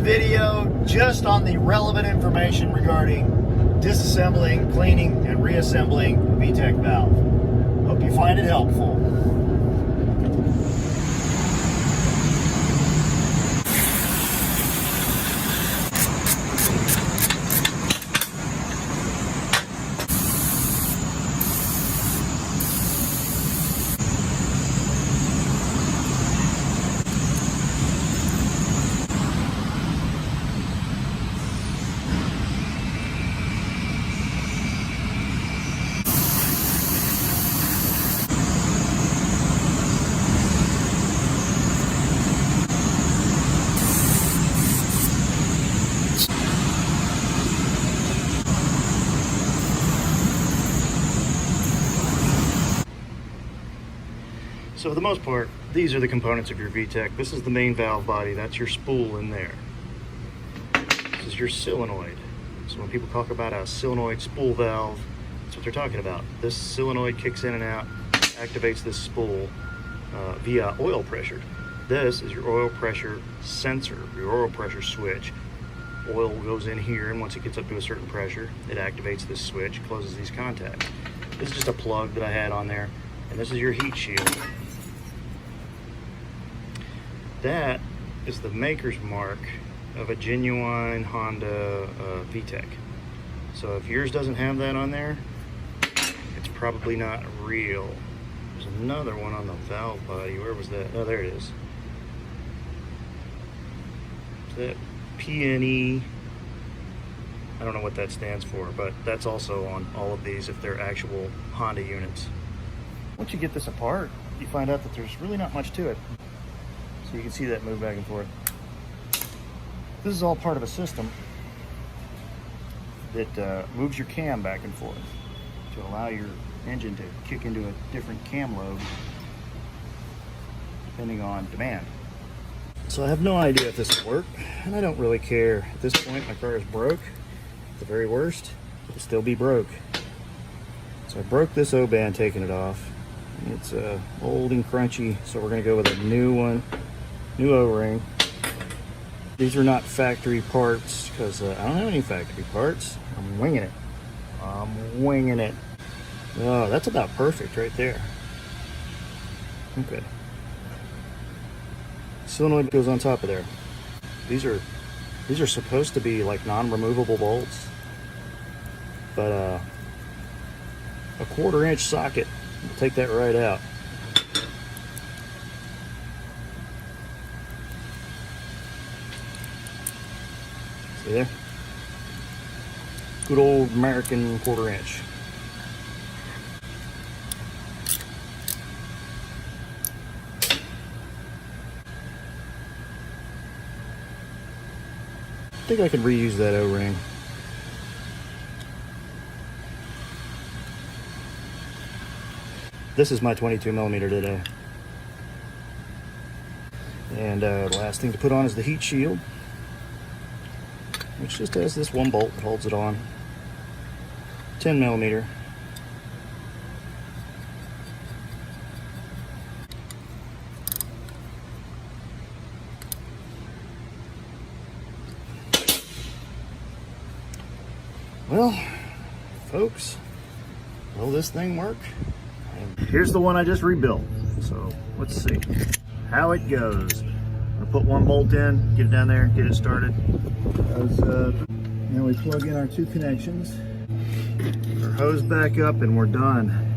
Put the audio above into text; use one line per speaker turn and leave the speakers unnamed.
video just on the relevant information regarding disassembling, cleaning, and reassembling VTEC valve. Hope you find it helpful. So for the most part, these are the components of your VTEC. This is the main valve body. That's your spool in there. This is your solenoid. So when people talk about a solenoid spool valve, that's what they're talking about. This solenoid kicks in and out, activates this spool via oil pressure. This is your oil pressure sensor, your oil pressure switch. Oil goes in here, and once it gets up to a certain pressure, it activates this switch, closes these contacts. This is just a plug that I had on there, and this is your heat shield. That is the maker's mark of a genuine Honda VTEC. So if yours doesn't have that on there, it's probably not real. There's another one on the valve body. Where was that? Oh, there it is. Is that PNE? I don't know what that stands for, but that's also on all of these if they're actual Honda units. Once you get this apart, you find out that there's really not much to it. So you can see that move back and forth. This is all part of a system that moves your cam back and forth to allow your engine to kick into a different cam load depending on demand. So I have no idea if this will work, and I don't really care. At this point, my car is broke. At the very worst, it'll still be broke. So I broke this O-band taking it off. It's old and crunchy, so we're gonna go with a new one. New O-ring. These are not factory parts because I don't have any factory parts. I'm winging it. I'm winging it. Oh, that's about perfect right there. Okay. Solenoid goes on top of there. These are supposed to be like non-removable bolts, but a 1/4 inch socket will take that right out. See there? Good old American 1/4 inch. I think I could reuse that O-ring. This is my 22mm today. And the last thing to put on is the heat shield, which just has this one bolt that holds it on. 10mm. Well, folks, will this thing work? Here's the one I just rebuilt. So let's see how it goes. I'm gonna put one bolt in, get it down there, get it started. Now we plug in our two connections, our hose back up, and we're done.